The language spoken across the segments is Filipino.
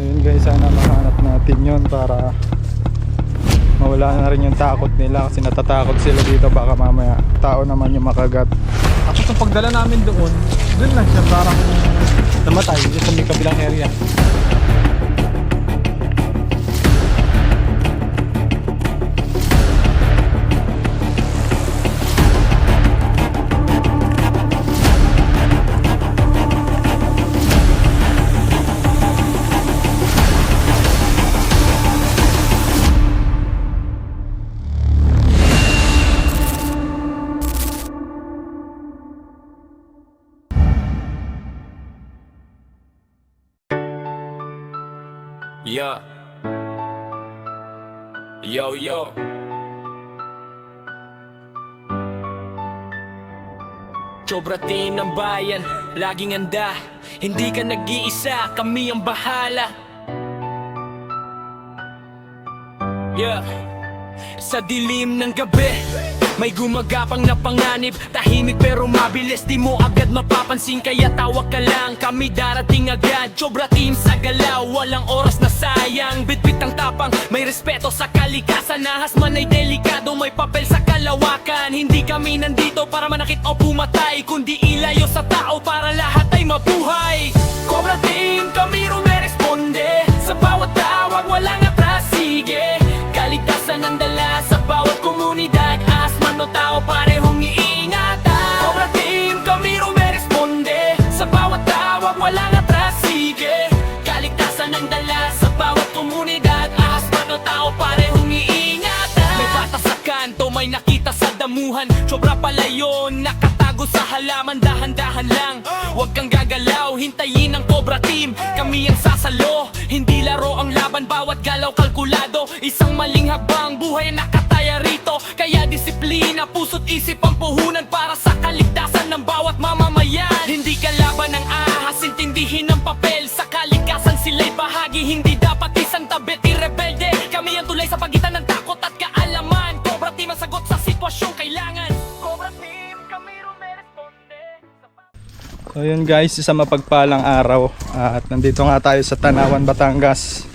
Ayun guys, sana mahanap natin yun para mawala na rin yung takot nila, kasi natatakot sila dito baka mamaya tao naman yung makagat. Tapos ang pagdala namin doon lang siya parang namatay sa may kabilang area. Yeah. Yo, yo. Sobra team ng bayan, laging handa. Hindi ka nag-iisa, kami ang bahala. Yeah. Sa dilim ng gabi, may gumagapang na panganib. Tahimik pero mabilis, di mo agad mapapansin. Kaya tawag ka lang, kami darating agad. Sobra team sa galaw, walang oras na sayang. Bitbit ang tapang, may respeto sa kalikasan. Nahas man ay delikado, may papel sa kalawakan. Hindi kami nandito para manakit o pumatay, kundi ilayo sa tao para lahat ay mabuhay. Cobra team, kami rumeresponde. Sa bawat tawag, walang atras, sige. Kaligtasan ang dala sa bawat komunidad. Asman o tao, parehong iingatan. Cobra team, kami rumeresponde. Sa bawat tawag, walang atras, sige. Kaligtasan ang dala sa bawat komunidad. Asman o tao, parehong iingatan. May bata sa kanto, may nakita sa damuhan. Sobra pala yun, nakatago sa halaman. Dahan-dahan lang, huwag kang gagalaw. Hintayin ang Cobra team, kami ang sasalo. Hindi laro ang laban, bawat galaw kalkulado. Isang maling habang buhay nakataya rito. Kaya disiplina, puso't isip ang puhunan para sa kaligtasan ng bawat mamamayan. Hindi kalaban ng ahas, intindihin ang papel. Sa kalikasan sila'y bahagi, hindi dapat isang tabet irebelde. Kami ang tulay sa pagitan ng takot at kaalaman. Cobra team ang sagot sa sitwasyong kailangan. Cobra team, kami rumeresponde. So yun guys, isang mapagpalang araw at nandito nga tayo sa Tanawan, Batangas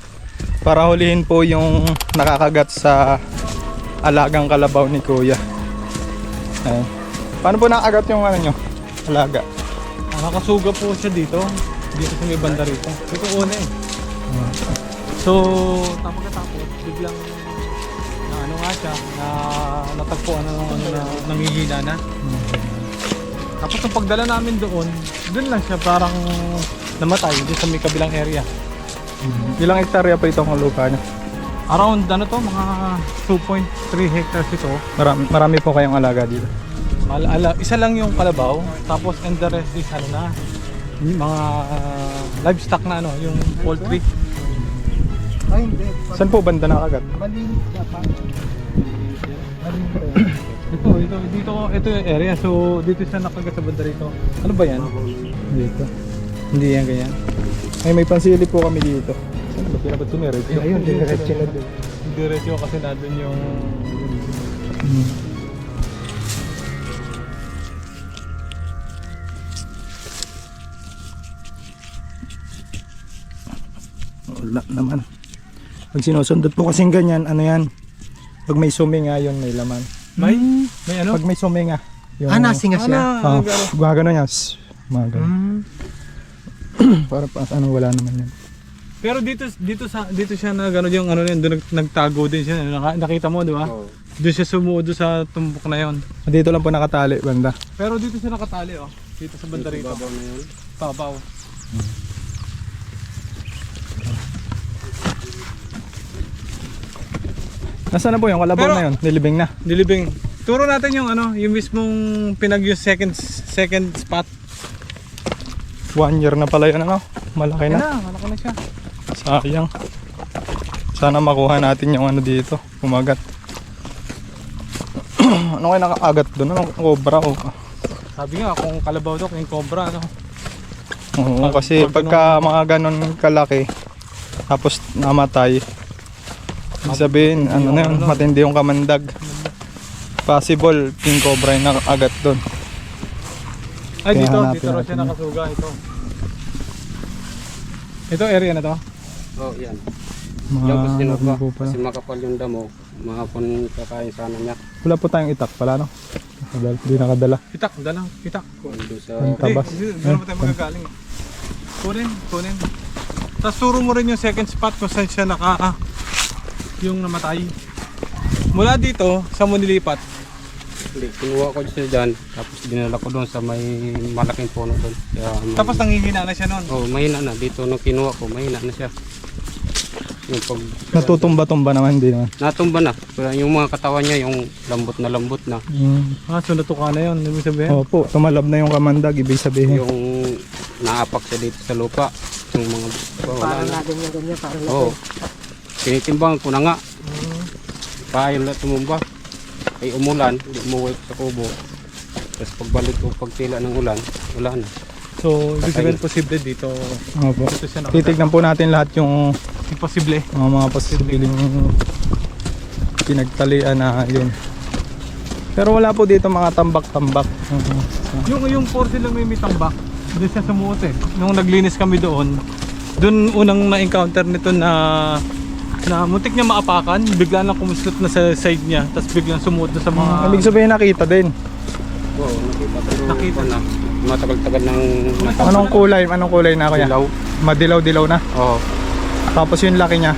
para hulihin po yung nakakagat sa alagang kalabaw ni Kuya. Ayun. Paano po nakakagat yung ano nyo? Alaga? Nakasuga po siya dito sa may banda rito. Ito una eh. So, tapos biglang na ano nga siya, na natagpuan na nangihina na. Tapos ang pagdala namin doon lang siya parang namatay sa may kabilang area. Ilang hektarya pa itong lupa nyo? Around ano to, mga 2.3 hectares ito. Marami po kayong alaga dito? Isa lang yung kalabaw, tapos and the rest is ano na, mga livestock na ano, yung poultry. Ay, hindi. Saan po banda nakakagat? Malinis dapat. Ito yung area, so dito siya nakagat sa banda rito. Ano ba yan? Dito. Hindi yan ganyan. Ay, may pansili po kami dito. Saan ba pinabat tumiretso? Ayun, diretso na doon. Diretso kasi nandun yung... Wala naman. Pag sinusundot po kasing ganyan, ano yan? Pag may suminga yun, may laman. May ano? Pag may suminga. Yung, Nasinga siya. Oh, gano'n yan. Mga ganun. Para pa anong wala naman yan. Pero dito siya na gano'n yung ano yun, doon nagtago din siya. Nakita mo, di ba? Oo. Doon siya sumuod sa tumbok na yon. Dito lang po nakatali, banda. Pero dito siya nakatali, oh. Dito sa banda rito. Babaw na yun. Babaw. Nasaan na po yung kalabaw Pero- na yun? Nilibing na. Nilibing. Turo natin yung ano, yung mismong yung second spot. 1 year na pala yun, ano? Malaki na. Malaki na siya. Sayang. Sana makuha natin yung ano dito. Kumagat. Ano kayo nakaagat doon? Anong cobra o? Sabi nga kung kalabaw to, yung cobra, ano. Oo, kasi pagka mga ganon kalaki, tapos namatay, ibig sabihin, ano na yun, matindi yung kamandag. Possible, king cobra yung nakaagat doon. Ay, Kaya dito hanapin raw siya natin yun. nakasuga, ito. Ito area na to. Oh, yan. Mga Yan po sinuka. ano po pala. Kasi makapal yung damo. Mahapon kakain sana niya. Wala po tayong itak pala, no? Hindi nakadala. Pitak, dalang, pitak. Doon sa... Ang tabas. Doon pa tayo magagaling. Kunin. Tapos turo mo rin yung second spot kung saan siya yung namatay. Mula dito, sa mo nilipat? Hindi, kinuha ko siya dyan. Tapos dinala ko doon sa may malaking puno doon. Kaya, Tapos nanghihina na siya noon. oh, mahina na. Dito nung kinuha ko, mahina na siya. Yung pag... Natutumba-tumba naman, hindi naman. Natumba na. Pero yung mga katawan niya, yung lambot na. So natuka na yun, ibig sabihin? Opo, tumalab na yung kamandag, ibig sabihin. Yung naapak siya dito sa lupa. Yung mga... Oh, wala Parang na. ganyan, parang Oo. Tinitimbang ko na nga. Kaya na tumumba. Ay umulan, hindi umuwi sa kubo. Tapos pagbalik ko, pagtila ng ulan, wala na. So, ibig sabihin posible dito. Opo. Dito siya nakatira. Titignan po natin lahat yung Imposible. mga posibleng pinagtalian na yun. Pero wala po dito mga tambak-tambak. Yung portion lang may tambak, doon siya sumuot eh. Nung naglinis kami doon unang na-encounter nito na muntik niya maapakan, bigla lang kumusot na sa side niya, tapos biglang sumuot na sa mga... Ibig sabihin nakita din. Oo, nakita. Pero Nakita na. Matagal-tagal ng Anong kulay na kuya? dilaw. Madilaw-dilaw na. Oo. Tapos yung laki niya,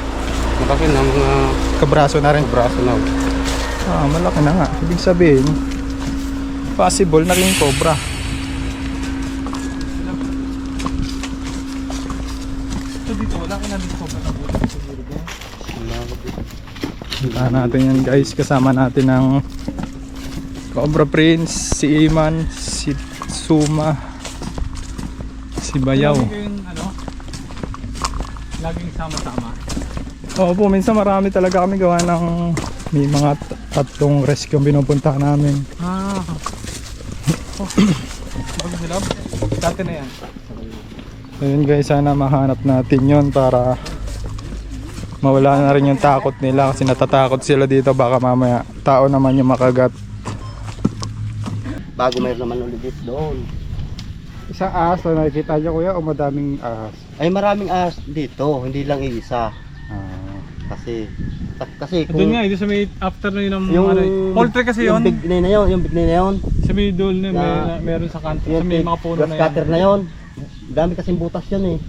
Malaki na mga kabraso na rin. braso na. Malaki na nga. Ibig sabihin, possible naging cobra. So dito, wala ka namin ko pa nabuti siguro doon. Kita natin yan guys. Kasama natin ng Cobra Prince, si Iman, si Suma, si Bayaw. Lagi kayong, laging sama-sama. Oo po, minsan marami talaga kami gawa ng may mga tatlong rescue ang pinupunta namin. Bago sila, dati na yan. Ayun guys, sana mahanap natin yon para mawala na rin yung takot nila kasi natatakot sila dito, baka mamaya tao naman yung makagat. Bago mayroon naman ulit doon. Isang ahas na nakikita niyo kuya o madaming ahas? Ay maraming ahas dito, hindi lang iisa. Ah. Kasi Doon nga, doon sa may after na yun ng yung poultry kasi yun. Yung bignay na yun, Sa may doon na Na- meron sa kanto, sa yung may mga puno grass na yan. cutter na yun. Dami kasing butas yun eh.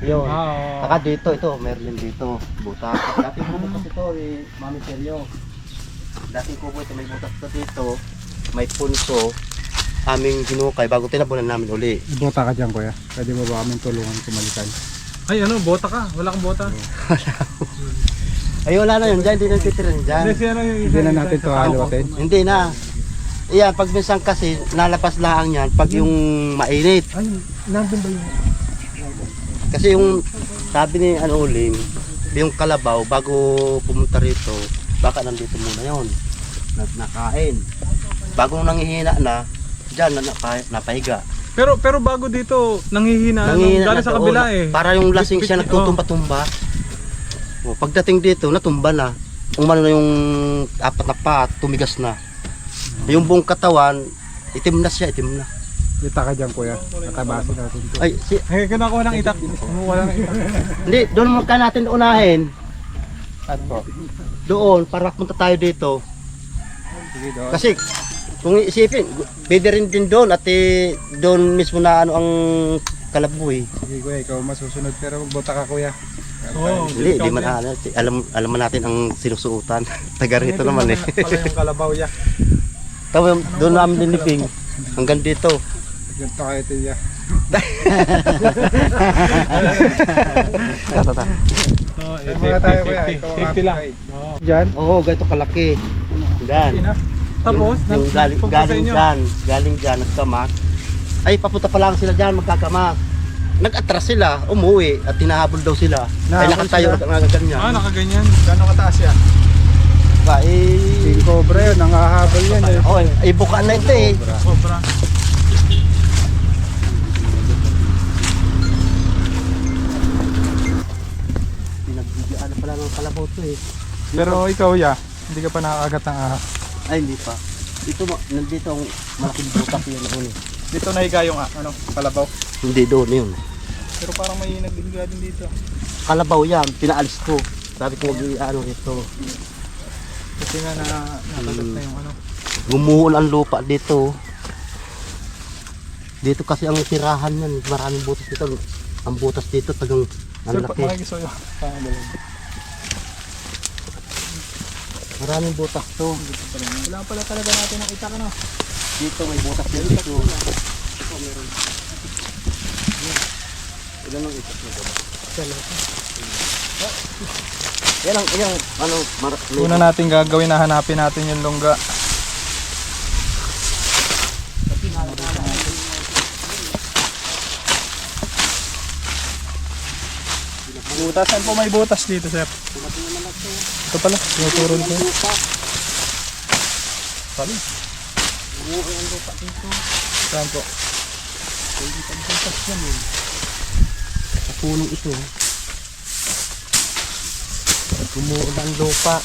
Yun. Oo. Saka dito, ito, meron din dito, butas. Dating kubo kasi ito eh, Mami Seryo. Dating kubo ito, may butas na dito, may punso. Aming hinukay bago tinabunan namin uli. Ibota ka dyan kuya. Pwede mo ba kaming tulungan kumalikan? Ay bota ka, wala kang bota. Ay wala na yun dyan, hindi na titirin dyan. Hindi siya lang yung Hindi na natin to haluatin. Hindi na. Iyan, pag minsan kasi nalapas lang yan pag yung mainit. Ay, nandun ba yung... Kasi yung sabi ni Uling, yung kalabaw bago pumunta rito, baka nandito muna yon nakain. Bago nanghihina na, dyan napahiga. Pero bago dito, nanghihina Nanghihina galing na sa doon. kabila eh. Para yung lasing siya nagtutumba-tumba. O, pagdating dito, natumba na. Umano na yung apat na pa, tumigas na. Yung buong katawan, itim na siya, itim na. Kita ka dyan kuya. Natabasin natin to. Ay, Eh, kinakuha ng itak. Kumuha ng itak. hindi, doon mo ka natin unahin. At po. Doon, para punta tayo dito. Sige doon. Kasi, kung isipin, pwede rin din doon at doon mismo na ang kalaboy. Sige kuya, ikaw masusunod. Pero magbota ka kuya. Oo. Hindi, di man alam man natin ang sinusuutan. Taga rito naman eh. Pala yung kalabaw ya. Tapos doon namin diniping hanggang dito. Ganito kayo tiya. Tata. Oh, Mga tayo kuya. Ikaw Safety lang. Oo. Dyan. Oo, ganito kalaki. Yan. Tapos, Yung galing dyan, nagkamak. Ay, papunta pa lang sila dyan, magkakamak. Nag-atras sila, umuwi at tinahabol daw sila. Ay, Nahabol nakatayo sila? ganyan. nakaganyan. Gano'ng kataas yan? Ba, eh, King Cobra yun. Nangahabol yan eh. oh, ay bukaan na ito eh. Sobra. Pinagbibigyan na pala ng kalabaw to eh. Pero ikaw ya, hindi ka pa nakakagat ng ahas. Ay, hindi pa. Nandito ang malaking butas yun doon eh. Dito nahiga yung kalabaw. Hindi doon yun. Pero parang may nagbigla din dito. kalabaw yan, pinaalis ko. Sabi ko, huwag ano ito. Kasi nga nakagat na yung ano. Gumuhol ang lupa dito. Dito kasi ang tirahan yan, maraming butas dito. Ang butas dito, tagang ang Sir, laki. makikisuyo. Maraming butas to. Wala pala talaga natin ng itak ano. Dito may butas din dito. Ilan ang itak nito ba? Yan ang ano, Una natin gagawin na hanapin natin yung lungga. Butas, saan po may butas dito, sir? Ito pala, tinuturo ko. Sali. Saan po? sa punong ito. Gumuhol ang lupa.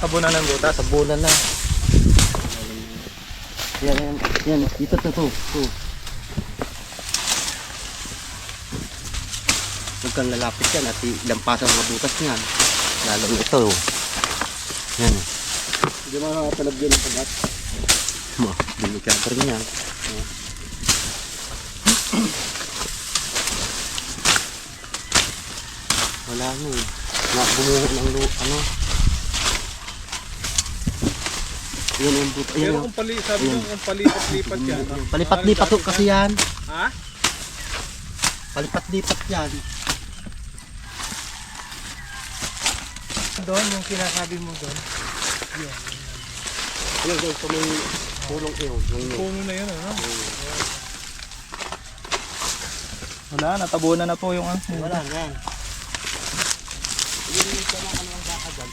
Tabunan ng butas. Tabunan na. Yan. Ito. Huwag kang lalapit yan at ilampasan mga butas niyan. Lalo na ito. Yan. Hindi mo nakapalab yun ang pagat. Delikado rin yan. Wala mo. Gumuhol ang lupa. Ano? Yan ang butas. Pero kung sabi nyo, kung palipat-lipat yan. Palipat-lipat to kasi yan. Ha? Palipat-lipat yan. Doon, yung kinasabi mo doon. Yan guys, so may pulong yun. Puno na yun, ano? Wala, natabunan na po yung ano. Wala yan. Yung isa na kanilang baka dyan.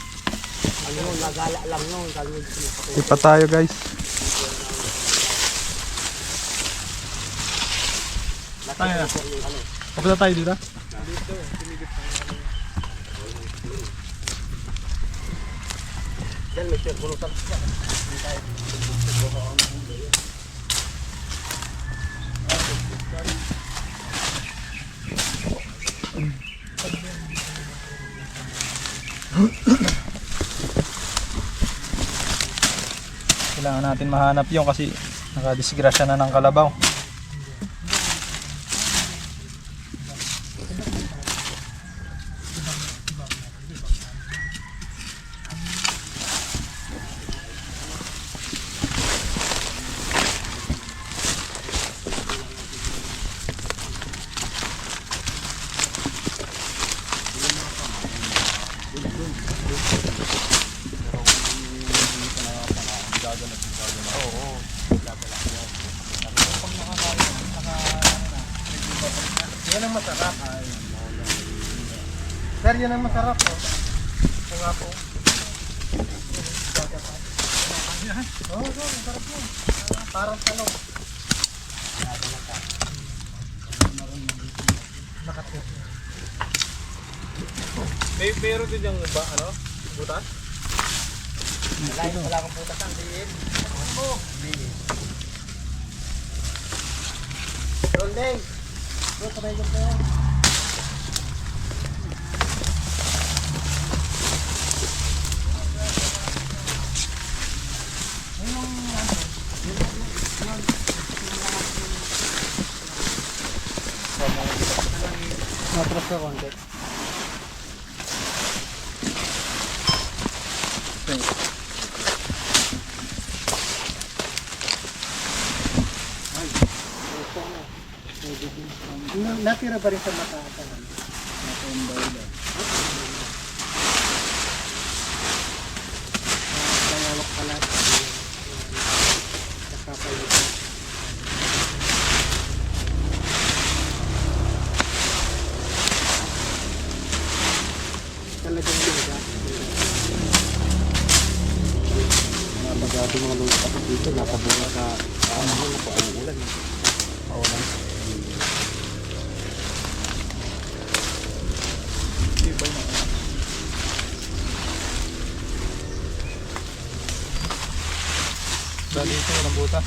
Ano yun, nagala lang yun. Ipa tayo guys. Tayo na. Papunta tayo dito. Yan, may pulutan. Kailangan natin mahanap yung kasi nakadisgrasya na ng kalabaw. Yan ang masarap. Sir, yan ang masarap. Ito nga po. Oo, masarap po. Parang talong. Meron din yung ba, ano? Butas? Wala kang putas ang diin. Rolling. Bro, sabay ko po. Matras ka konti. Natira pa rin sa mata. Kayawak pala. Kakapalitan. Talagang luga. Napagado mga lupa dito, napabunga sa ano na po ang ulan. Dali ito, walang butas.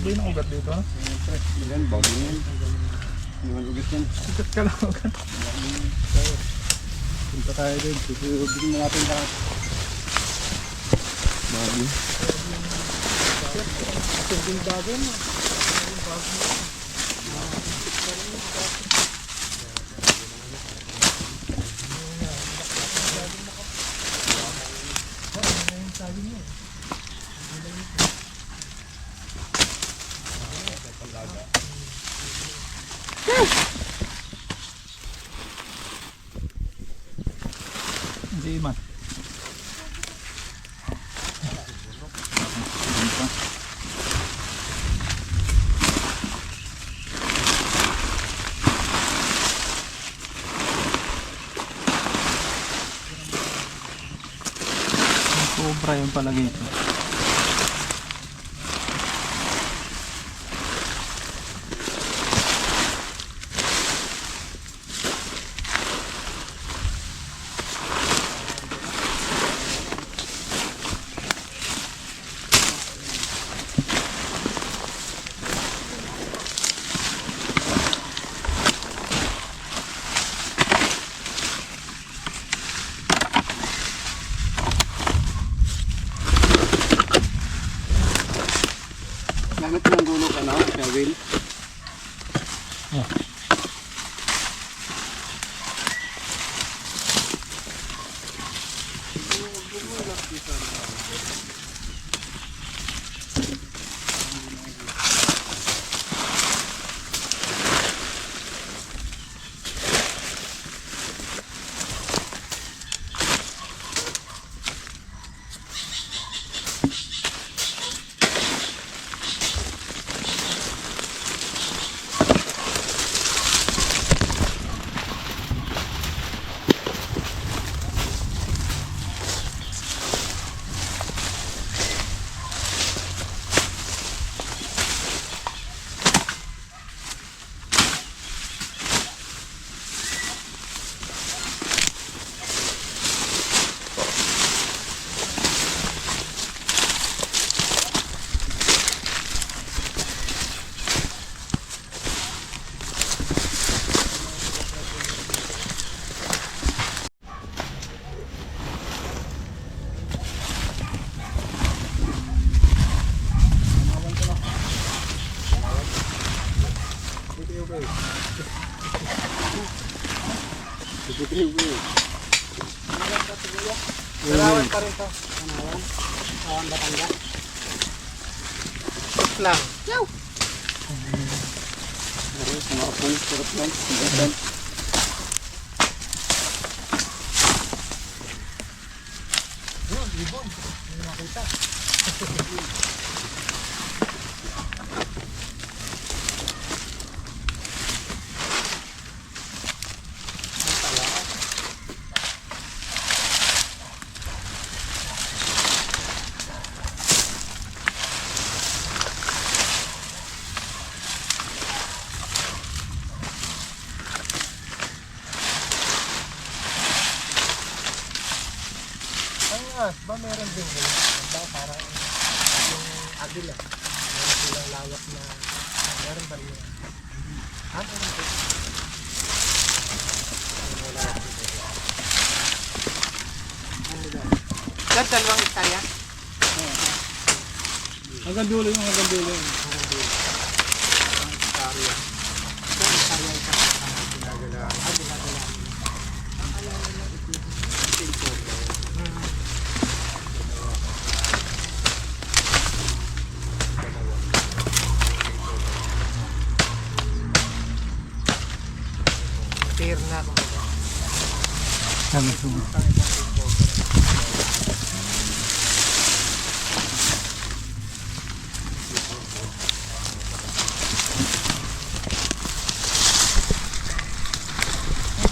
ba yung ugat dito? Yan, bago yan. Iwan ugat yan. Sikat ka lang ugat. Punta tayo din. Bigyan na natin lahat. Bago. Hindi man. Cobra yung palagay ito. Gamit ng gulo ka na, Will. Karawan pa rin to. Karawan. Karawan Batangas. Stop lang. Yaw! Sumapong, sarap lang. Sumapong. Ibon. Hindi makita. Ba meron din ba parang yung agila meron silang lawak na meron ba rin meron din Sir, dalawang hektarya? Hanggang dulo yung hanggang dulo. Hektarya. Isang hektarya isang ginagala. Ginagala. Fair na kumbaga.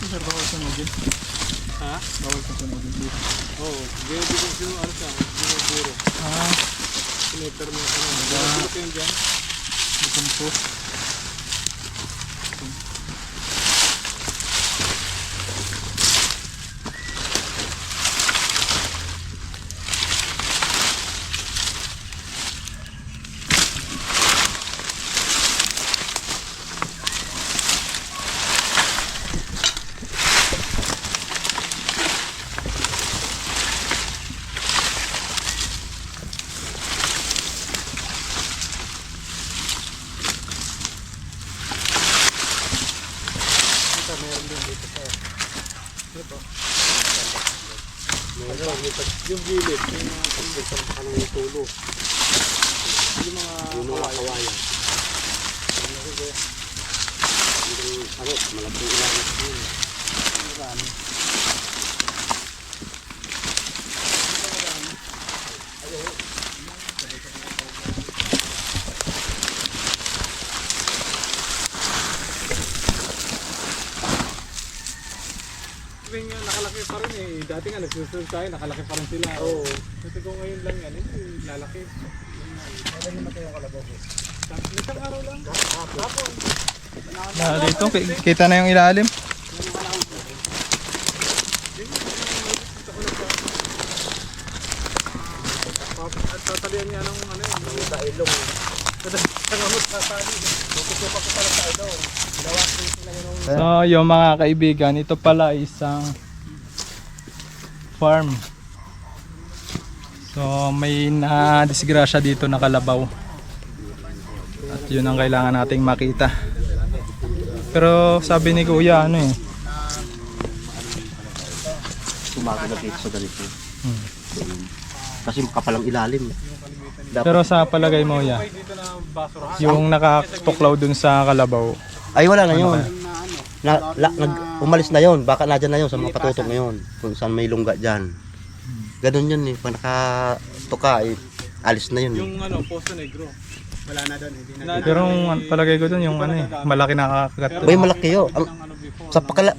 Sir, bawal sa nugin. Ha? Bawal sa nugin dito. Oo. Gaya din yung ano siya. Binuburo. Kilometer mo sa mga. Ano ko yun dyan? Itong po. meron din dito sa ito. Yung gilid, yung mga pagkakang kanang tulo. Yung mga kawayan. Ano, malaking ilalim yun. Sabi nga, nakalaki pa rin eh. Dati nga nagsusunod tayo, nakalaki pa rin sila. Oo. Kasi kung ngayon lang yan, lalaki. Kailan naman yung kalabaw ko? Isang araw lang. Dito, kita na yung ilalim. At tatalian niya ng ano yun. Yung sa ilong. Tangamot sa tali. Tututupa ko pala sa ilong. Ginawa ko sila yung So, yung mga kaibigan, ito pala isang farm. So, may na-disgrasya dito na kalabaw. At yun ang kailangan nating makita. Pero sabi ni Kuya, ano eh, Tumagal na dito sa ganito. Kasi makapalang ilalim. Dapat, pero sa palagay mo, ya, Dito na basurahan. yung nakatuklaw dun sa kalabaw, ay wala na yun. Umalis na yun. Baka na dyan na yun sa mga patutong ngayon. Kung saan may lungga dyan. Ganun yun eh. Pag nakatuka, alis na yun. Yung ano, Poso Negro. Wala na doon. Hindi na. pero ang palagay ko dun yung ano eh, malaki nakakagat. Bay, malaki yun.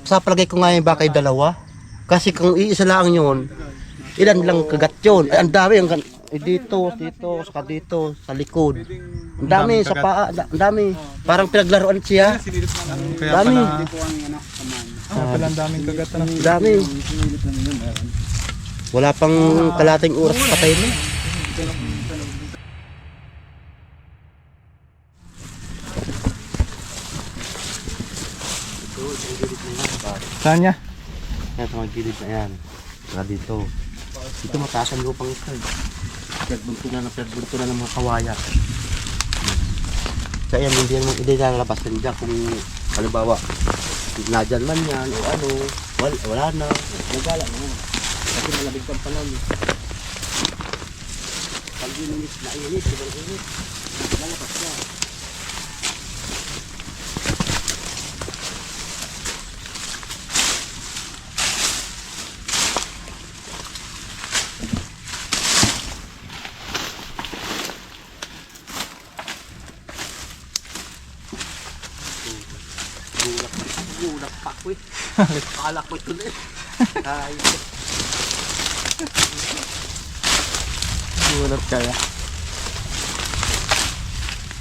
Sa palagay ko nga yung baka yung dalawa. Kasi kung iisa lang yun, ilan lang kagat yun. Ay, ang dami. Dito, saka dito, sa likod. Ang dami, sa paa. Ang dami. Parang pinaglaruan siya. Kaya Dami. pala, pala ang daming kagat na. Ang dami. Wala pang kalating oras patay na. Saan niya? Yan sa mga gilid na yan. Saka dito. Dito mataas ang lupang ito. Pinagbuntunan ng mga kawaya. Kaya hindi na lalabas din dyan kung halimbawa nadyan man yan o ano, wala na. Nagala na yan. Kasi malamig kang panahon. Pag ininit na init, sobrang init. Lalabas yan. Gulat pa ko eh. Akala ko ito na eh. Ay, Gulat kaya.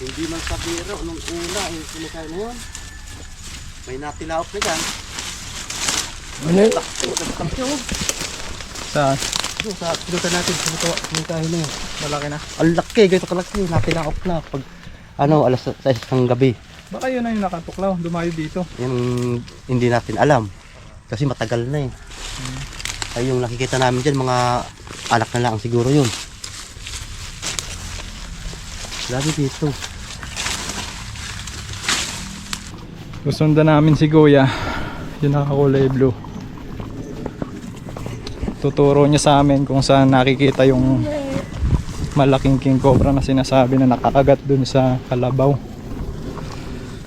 hindi man sa biro nung una eh, sinikay na yun. May natilaop na dyan. Saan? Sa pinutan natin, sinikahin na yun. Malaki na. Ang laki, ganito kalaki, natilaop na. Pag alas 6 ng gabi. Baka yun na yung nakatuklaw, dumayo dito. Yung hindi natin alam. Kasi matagal na eh. Ay yung nakikita namin dyan, mga anak na lang siguro yun. Grabe dito. Susundan namin si Kuya, yung nakakulay blue. Tuturo niya sa amin kung saan nakikita yung malaking king cobra na sinasabi na nakakagat dun sa kalabaw.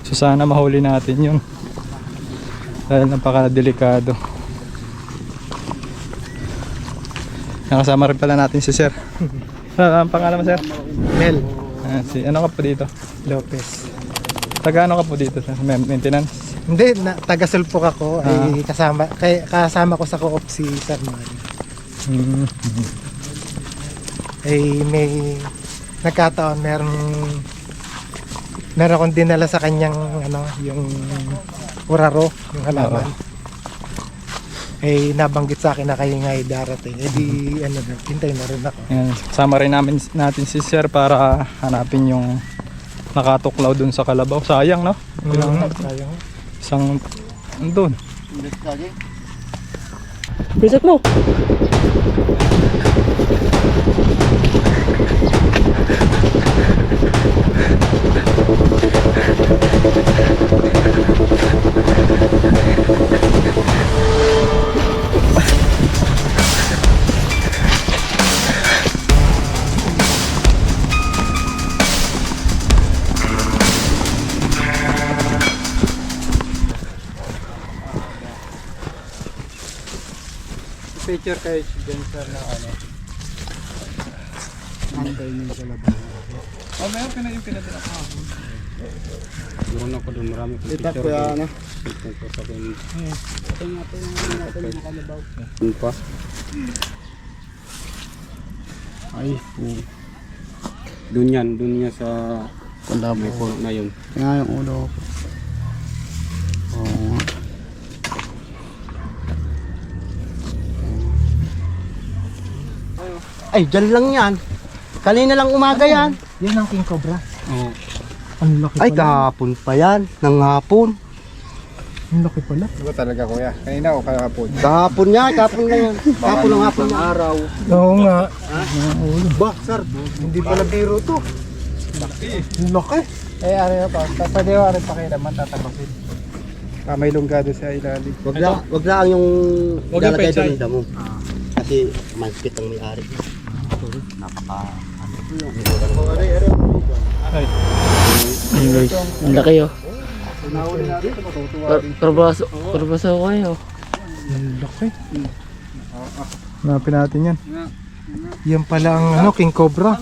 So sana mahuli natin yun. Dahil napaka-delikado. Nakasama rin pala natin si Sir. Ano ang pangalan mo, Sir? Mel Ano ka po dito? Lopez. Taga ano ka po dito, Sir? Maintenance? Hindi, taga-sulpok ako. Ay, kasama ko sa co-op si Sir Man. Ay, may nagkataon, meron akong dinala sa kanyang yung uraro, yung halaman. Ay nabanggit sa akin na kayo nga ay darating. Eh di hintay na rin ako. Yan. Sama rin natin si Sir para hanapin yung nakatuklaw dun sa kalabaw. Sayang, no? Sayang. Isang andun. Reset mo! Picture kayo dyan sa na ano. Antay niyo sa labas. Oh, meron yung pinadala kahapon. Doon ako doon, marami kong Lipat picture. ko yan, ano? Ito sa akin. Ito nga po yung natin yung kalabaw. Doon pa. Ay, Doon yan sa may puno na yun. kaya yung ulo ko. Oo. Ay, dyan lang yan. Kanina lang umaga yan. Yan ang king cobra. Oo. Ang laki Ay, pala. kahapon pa yan. Nang hapon. Ang laki pala. Diba talaga kuya? Kanina o kahapon? Kahapon yan. Kahapon lang yan. Kahapon lang hapon yan. Araw. Oo nga. Ang ulo. Boxer. Hindi pala biro to. Ang laki. Eh, ano na pa. Pwede ko rin pakilaman tatabasin. May lunggado sa ilalim. Wag lang yung Wag yung lalagay pechay. doon yung damo. Kasi manskit ang may-ari. Napaka... Ayun guys, ang laki oh. Karbaso ko kayo. Ang laki. Hanapin natin yan. Yan pala ang ano, king cobra.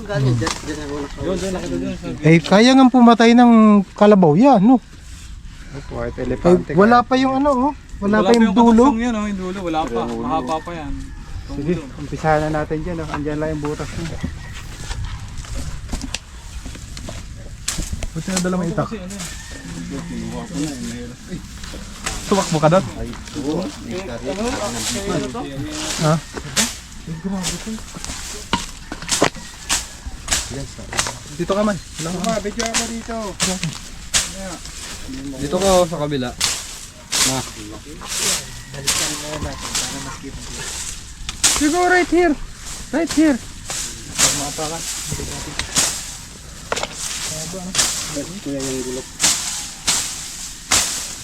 Eh, kaya nga pumatay ng kalabaw yan, no? White Eh, elepante. wala pa yung ano, oh. Wala pa yung dulo. Yan oh, yung dulo, wala pa. Mahaba pa yan. Sige, umpisahan na natin dyan. Andyan lang yung butas niya. Buti na dala may itak. Tumakbo ka doon? Ha? Dito ka man. Video ako dito. Dito ka sa kabila. Siguro right here. Right here.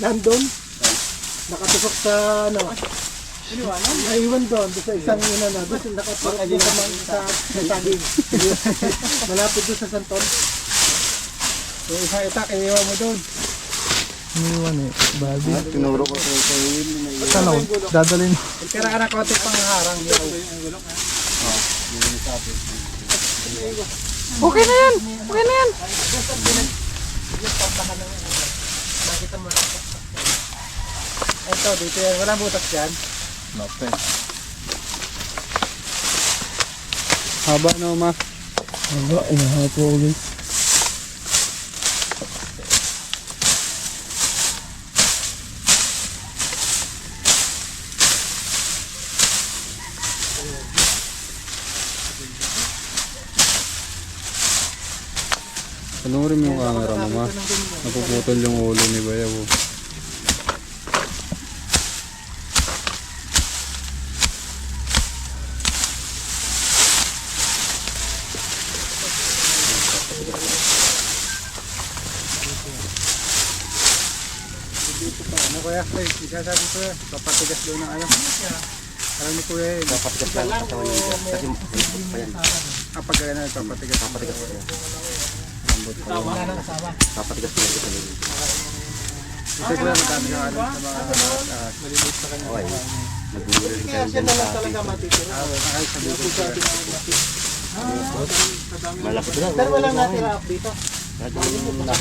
Nandun. Nakatusok sa ano. Naiwan doon sa isang ina na. Doon nakatusok doon sa saging. Malapit doon sa Santon. So isang itak, iniwan mo doon. Iniwan eh. Babi. Tinuro ko sa Saan ako? Dadalhin. Kira ka na konti pang harang. Okay na yan! Okay na yan! Ito, dito yan. Walang butas dyan. Haba na ma. Aba, inahapo guys. Panurin mo yung camera mo ma. Napuputol yung ulo ni Bayaw. Ano kuya? Ay, isasabi ko yan. Papatigas doon ng ano. Alam ni kuya yun. Papatigas lang katawan niya. Kasi ayan. Pag ano, papatigas. Papatigas ko yan. Papatigas ko yan sa kanila. Kasi kuya, madami yung ano sa mga maliliit sa kanya. Okay. Nag-uulil rin kayo dyan sa Facebook. Ay, sabi ko kuya. Malaki lang. Pero walang natira up dito. Nasa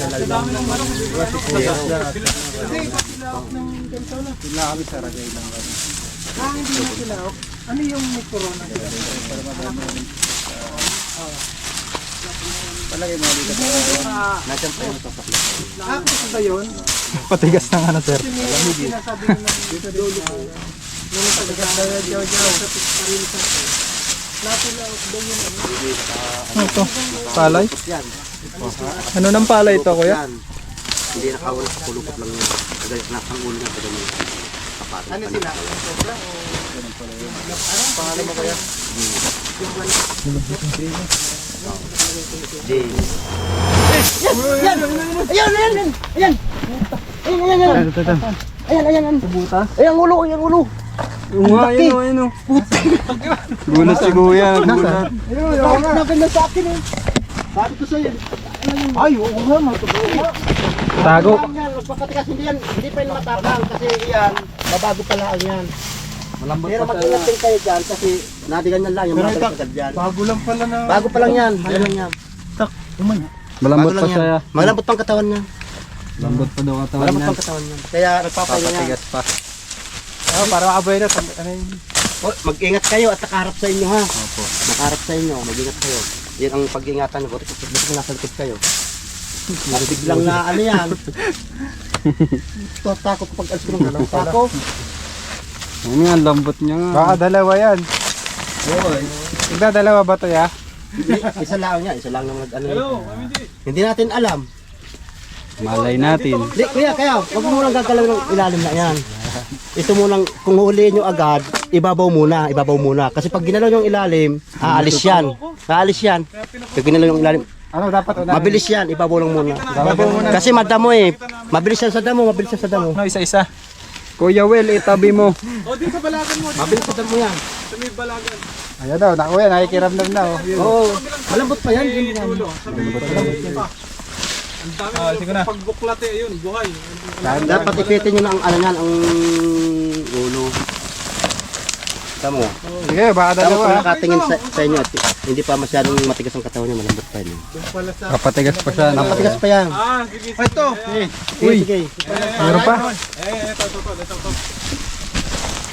lalim ng Sila kami sa ragay lang kami. Hindi na sila. Ano yung may corona? Palagay mo dito. Nandiyan pa yung sasakyan. Ito ba yun? Patigas ng ano sir. Sinasabi ko na dito dulo ko. Nung pagkakas na yung jaw sa sarili sa napulaot daw yung ano. Ano ito? Palay? Yan. Ano ng palay ito kuya? Yan. Hindi nakawala sa kulupot lang yan. Kagaya nakang ulo niya. Kagaya niya. Kapatid. Ano sila? Sobra o? Pangalan mo kuya? James. Ayan ulo, ayan ulo. Ayun o. Gulat si kuya. Gulat. Maganda sa akin eh. Sabi ko sa'yo. Ay, oo nga, matubog. Tago. Magpakatikas, hindi pa yung matapang kasi yan, babago pa lang yan. Malambot Pero pa mag-ingat din kayo dyan kasi nadiganyan lang yung Pero mga ito, agad dyan. bago lang pala na. Bago pa lang yan. Bago lang yan. Malambot Bago pa lang siya. yan. Malambot pang katawan niya. Lambot pa daw katawan Malambot niya. pang katawan niya. Kaya nagpapahinga yan. Papatigas pa. Oh, para makabuhay na. Ano yun? Oh, mag-ingat kayo at nakaharap sa inyo ha. Opo. Nakaharap sa inyo. Mag-ingat kayo. Yan ang pag-ingatan niyo. Buti kung nasa likod kayo. Biglang na ano yan. Takot pag alis ko ng galaw. Takot. Ano yan, lambot niya nga. Baka dalawa yan. Dalawa ba to ya? Isa lang yan. Isa lang naman ano. Hindi natin alam. Malay natin. Di, kuya, kaya wag mo munang gagalaw ng ilalim na yan. Ito munang, kung huliin nyo agad, ibabaw muna. Kasi pag ginalaw yung ilalim, aalis yan. Pag ginalaw yung ilalim, Ano dapat unahin? mabilis yan, ibabaw lang muna. Kasi madamo eh. Mabilis yan sa damo. No, isa-isa. Kuya Will, itabi mo. Mabilis sa damo yan. Ayan daw, naku yan, nakikiramdam na. Oh. Oo, malambot pa yan. Sige na. Pagbuklat eh, yun, buhay. Dapat ipitin nyo na ang ano yan, ang ulo. Tamo. Sige, baka Tamo dalawa. kung nakatingin sa inyo at hindi pa masyadong matigas ang katawan niya, malambot pa yan. Papatigas pa siya. Matigas pa yan. Ah, sige. Ito. Sige. Meron pa? Ito.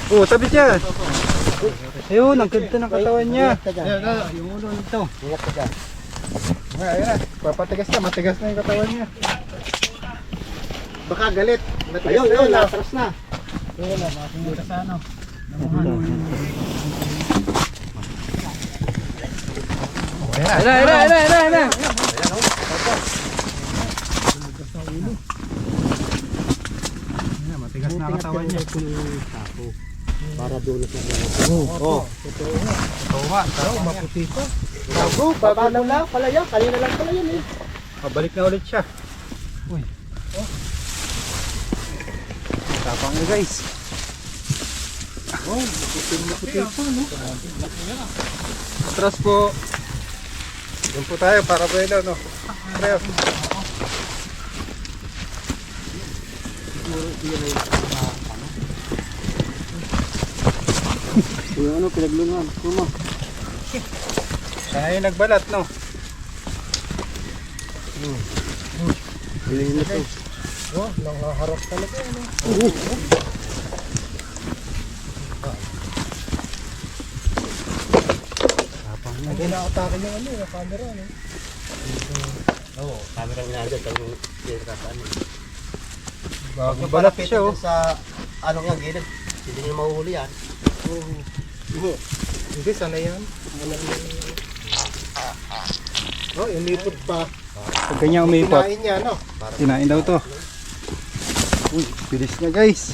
Oh, tabi siya. Ayun, ang ganda ng katawan niya. Ingat ka dyan. Yung ulo nito. Ingat ka dyan. Ayun na, papatigas na, matigas na yung katawan niya. Baka galit. Ayun, natras na. Ayun. Matigas na katawan niya. Para doon na siya. Maputi pa. Bago, babalaw lang pala yan. Kanina lang pala yan eh. Pabalik na ulit siya. Uy. Oh. Tapang niya guys. Oh, maputi pa no. Atras po. Doon po tayo para buelo no. Preo. Yung ano, pinaglungan. Kuma. Siya yung nagbalat no. Hindi na to. Oh, nangaharap talaga no. Hindi na-atake yung ano, yung camera no. Oo, camera nga dyan. Talagang pinakasaan. Bago balat siya oh. Sa ano nga gilid. Hindi nyo mahuhuli yan. Hindi, sana yan. Oh, umipot pa. Pag ganyan umipot, Kinain niya, no? kinain daw to. Uy, bilis niya guys.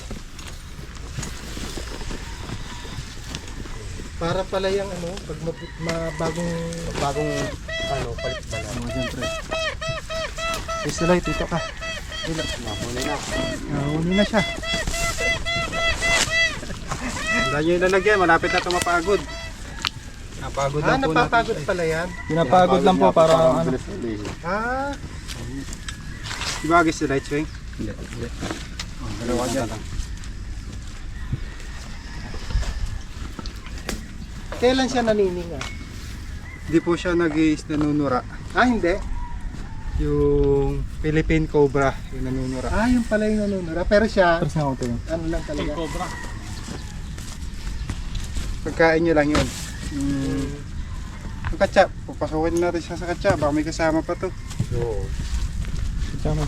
Para pala yung ano, pag bagong Ano, palit ba na? siyempre. Isulay, tito ka. Mahuli na. Huli na siya. Dahil yung lalagyan, malapit na ito mapagod. Napagod lang po napapagod natin. pala yan? Pinapagod lang po para ano. Ah, Ibagis si Light Swing? Hindi. Dalawa dyan lang. kailan siya nanininga? Hindi po siya nag-iis nanunura. Ah, hindi. Yung Philippine Cobra, yung nanunura. Ah, yung pala yung nanunura. Pero siya, ano lang talaga. Cobra. Pagkain nyo lang yun. Yung katsa, papasukin natin siya sa katsa. Baka may kasama pa to. Oo. Tama.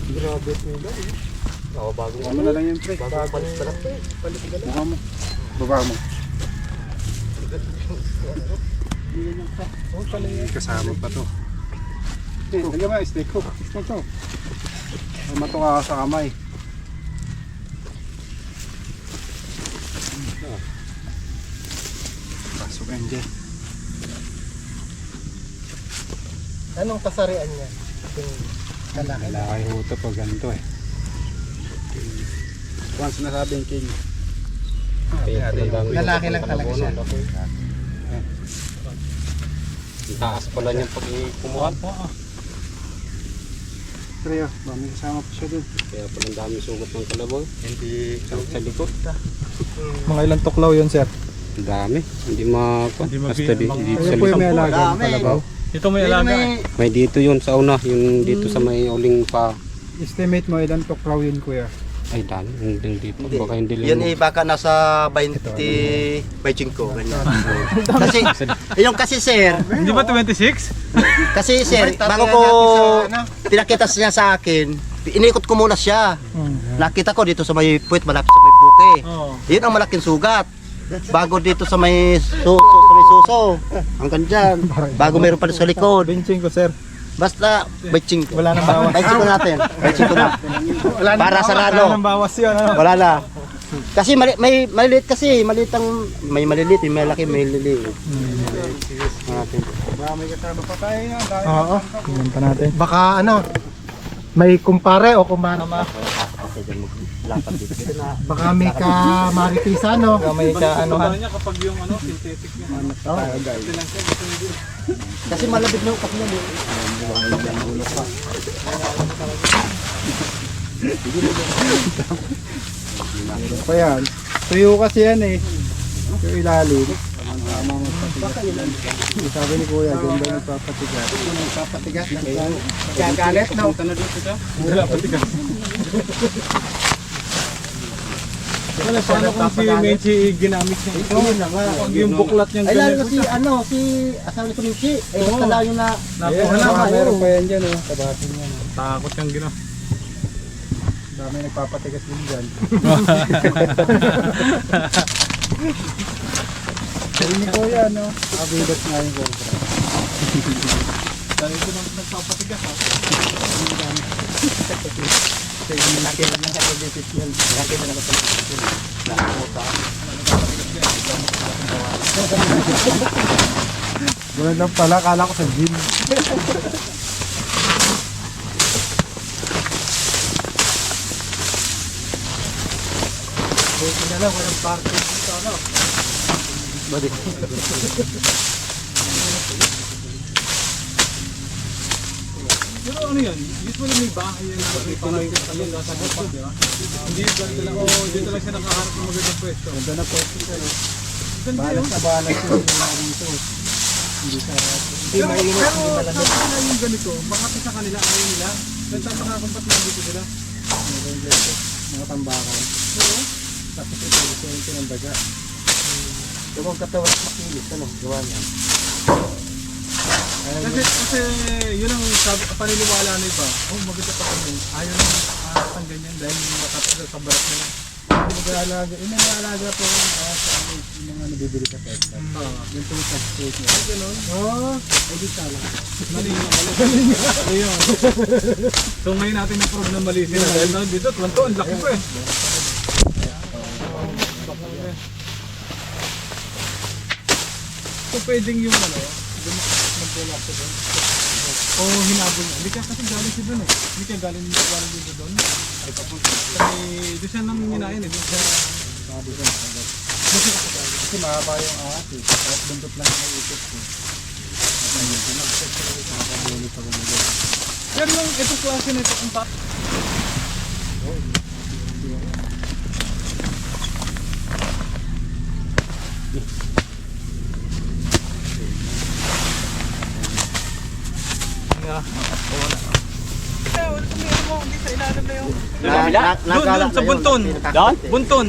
Grabe ito ba eh. Oo, bagong Baka mo na lang yun, pre. Bagong palit-balat to eh. Buka mo. Baba mo. Oh, pala yan. May kasama pa to. Eh, lagyan mo, snake hook. Snake hook. Matuka ka sa kamay. Pasok yan dyan. Anong kasarian niya? Yung kalaki. Malaki ho ito pag ganito eh. Once nasabing king. Lalaki lang talaga siya. Taas pala niyan pag kumuha. Pre, may kasama pa siya dun. Kaya pala dami sugat ng kalabaw. Hindi. Sa likod. Mga ilang tuklaw yun, sir? Ang dami. Hindi basta dito sa Ayun po yung may likod. alaga ng kalabaw. Ito may alaga. May dito yun sa una. Yung dito sa may uling pa. Estimate mo ilan tuklaw yun, kuya? Ay dami. Hindi dito. Baka hindi Yan lang. eh, baka nasa 20, 25, ganyan. Kasi, yung kasi sir, Hindi ba 26? kasi sir, bago ko pinakita niya sa akin, inikot ko muna siya. Nakita ko dito sa may puwet, malapit sa may puke. Oo. Yun ang malaking sugat. Bago dito sa may suso, hanggang dyan. Bago meron pa sa likod. 25, sir. Basta, bitching ko. Wala nang bawas. Bitching ko natin. Bitching ko na. Para Wala sarado. nang bawas yun, ano? Wala na. Kasi may maliliit kasi, maliit ang, may maliliit, may malaki, may liliit. Baka may kasama pa tayo yan. Oo. Tingnan pa natin. Baka ano, may kumpare o kumano. Baka may ka-maritisan, no? Baka may kaanuhan. niya kapag yung synthetic niya. Kasi malabig na upak niya. Pa yan. Tuyo kasi yan eh. Yung ilalim. Sabi ni kuya, dyan ba nagpapatigas? Nagpapatigas? Gagalit, no? Paano kung si Mechi ginamit niya ito? Pag yung buklat niyang Ay, lalo ganito. si, si asawa ni Kuminchi. Ay, basta lang yung na, Meron pa yan dyan, oh. Tabasin yan, oh. Takot yung ginawa. Dami nagpapatigas din dyan. Sabi ni kuya, no? Abigat nga yung kontra. Dahil ito nang nagpapatigas ha. nakita lang sa pagdipit yan. Nakita lang sa pagdipit yan. Nakakota. Ganun lang pala, kala ko sa gym. Buti na lang, walang parking dito, ano? Balik. Pero ano yan? Usually may bahay yan na may pangayos sa yung nasa kapag, di ba? Hindi yung ganito lang. Oo, dito lang siya nakaharap ng magandang pwesto. Ganda na po siya, no? Ganda Balas yun. na balas yung mga dito. Hindi sa... Hindi Pero mainit, hindi sabi malamig. nila yung ganito, bakit sa kanila ayaw nila? Nagtatakakampat lang dito sila. Mga tambakan. Oo. Tapos ito, ito ng daga. Yung katawan makinis, ano? Gawa niya. Kasi yun ang sabi, paniniwala na iba. Oh, maganda pa kami. Ayaw nang ang ganyan dahil matatagal sa barat nila. Mag-aalaga, yung nag-aalaga po sa amin, yung mga nabibili ka pesta. Yung po yung substrate niya. Ganun. Oo, ay di tala. Mali nga pala. Ayun. So ngayon natin na-prove na mali sila. Dahil na dito, tuwan-to, ang laki pa eh. So pwedeng yung ano, mag-bulak ko doon. O hinabol niya. Hindi ka kasi galing siya doon eh. Hindi ka galing dito doon. Ay papunta. Kasi doon siya nang hinahin eh. Doon siya Sabi ko na kasi mahaba yung ahas eh. Tapos bundot lang yung ikot ko. pero yung itong klase na ito, ang pa... Doon, sa bunton. Bunton.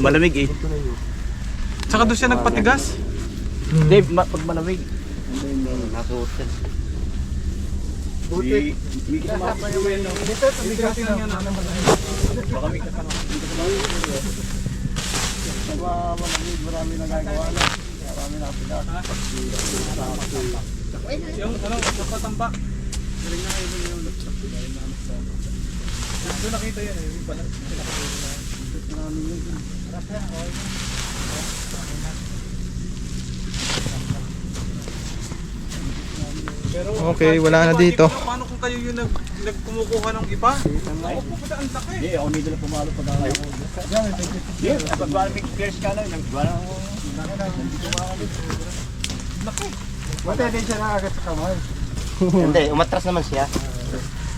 Malamig eh. Tsaka doon siya nagpatigas. Dave, pag malamig. Nasuot yan. Buti. Dito, tabigatin lang yan. Marami nagagawa na. Marami nakapila. Yung ano, napatambak. Galing na kayo yung doon nakita yan eh. Yung balat. Pero, Okay, wala na dito. Pero paano kung kayo yung nagkumukuha ng iba? Ako po pala ang laki. Hindi, ako nito na pumalo pa dahil ako. Yes, pag malamig flares ka lang, nagwala ako. Laki. Buti din siya nakagat sa kamay. Hindi, umatras naman siya.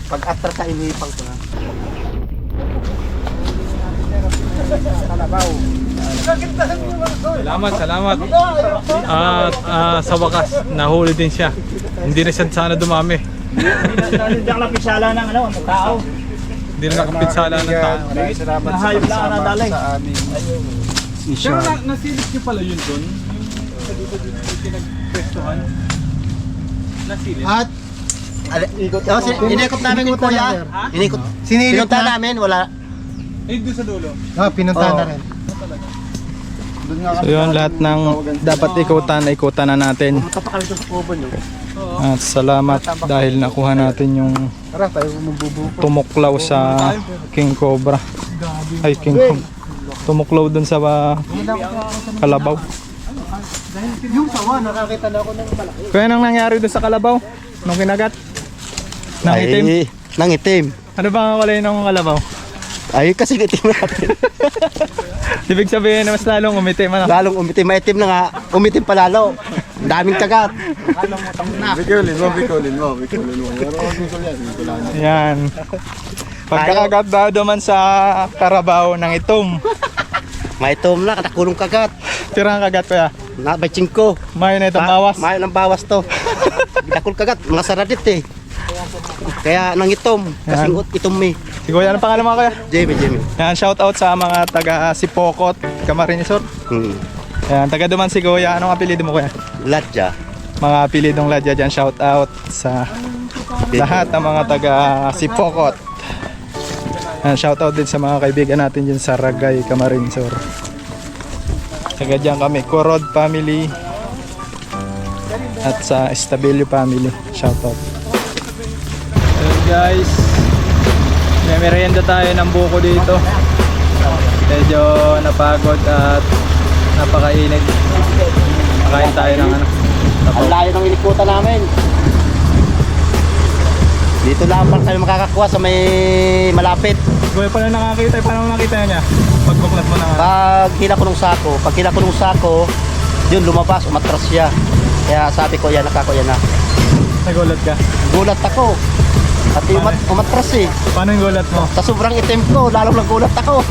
Pag atras sa inipang ko na. Salamat. At sa wakas, nahuli din siya. Hindi na siya sana dumami. Hindi ako napisala ng tao. Hindi na nakapinsala ng tao. Nahayop lang ang nadalay. Pero nasilip niyo pala yun doon? Yung pinagpwestuhan? Nasilip? At Inikot namin yung kuya. Inikot. sinilip Pinunta na. namin, wala. Eh, doon sa dulo. Pinuntahan na rin. So yun, lahat ng dapat ikutan na natin. Pumunta pa kami doon sa kubo nyo. At salamat dahil nakuha natin yung tumuklaw sa King Cobra. Ay, King Cobra. Tumuklaw dun sa kalabaw. Yung sawa, nakakita na ako ng malaki. Kaya nang nangyari dun sa kalabaw? Nung kinagat? Nangitim? Nangitim. Ano ba ang kulay ng kalabaw? Ay, kasi itim natin. Ibig sabihin na mas lalong umitim. Ano? Lalong umitim, maitim na nga. Umitim pa lalo. Ang daming kagat. Yan. Pagkakagat daw duman sa karabaw ng itom. Maitom na, katakulong kagat. Tirang kagat ko ya. Nabay ko. Mayo na itong bawas. Mayo ng bawas to. Takul kagat, mga saradit eh. Kaya nangitom. Kasi itom eh. Si Kuya, anong pangalan mo kuya? Jamie. Yan, shout out sa mga taga Sipokot, Camarines Sur. Yan, taga duman si Kuya. Anong apelido mo kuya? Ladja. Mga apelidong ladya dyan, shout out sa lahat ng mga taga Sipokot. Yan, shout out din sa mga kaibigan natin dyan sa Ragay, Camarines Sur. Taga dyan kami, Corod family at sa Estabilio family. Shout out. So guys, may merienda tayo ng buko dito. Medyo napagod at napakainit. Kain tayo ng Ang layo ng inikutan namin. Dito lang tayo makakakuha sa may malapit. Kuya pala nakakita, paano nakita niya? Pagbuklat mo na nga. Pag hila ko ng sako, yun lumabas, umatras siya. Kaya sabi ko, yan nakako yan na. Nagulat ka. Gulat ako. At umatras eh. Paano yung gulat mo? Sa sobrang itim ko, lalong nagulat ako.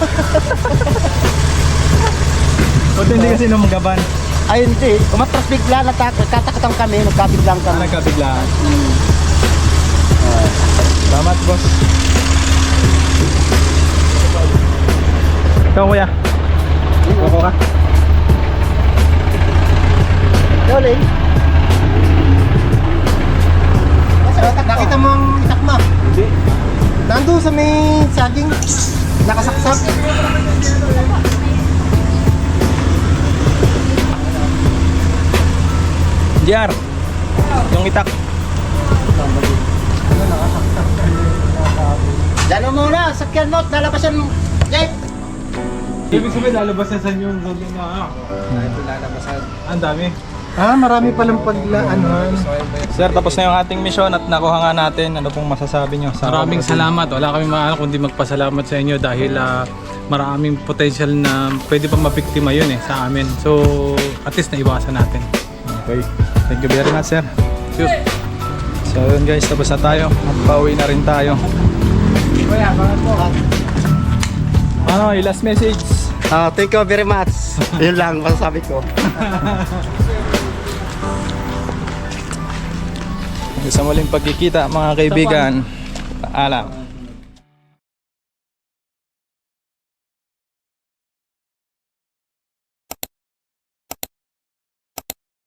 Buti hindi kasi namagaban. Ay hindi, umatras bigla, nagkatakatang kami, nagkabiglang kami. Nagkabiglaan. Salamat boss. Ikaw kuya. Kuko ka. Yoling. Nakita mo ang takma? Hindi. Nandun sa may saging. Nakasaksak. JR. Yung itak. Diyan mo muna, sakyan mo, lalabas yan, Jeff. Ibig sabihin, lalabas na sa inyo yung zone na ito lalabasan. Ang dami. Marami palang paglaan. Sir, tapos na yung ating mission at nakuha nga natin. Ano pong masasabi nyo? Maraming salamat. Wala kami maano kundi magpasalamat sa inyo dahil maraming potential na pwede pa mabiktima yun sa amin. So, at least naiwasan natin. Okay. Thank you very much, sir. Cheers. So yun guys, tapos na tayo. Magpauwi na rin tayo. Ano, yung last message? Thank you very much. Yun lang, masasabi ko. Sa muling pagkikita mga kaibigan. Paalam.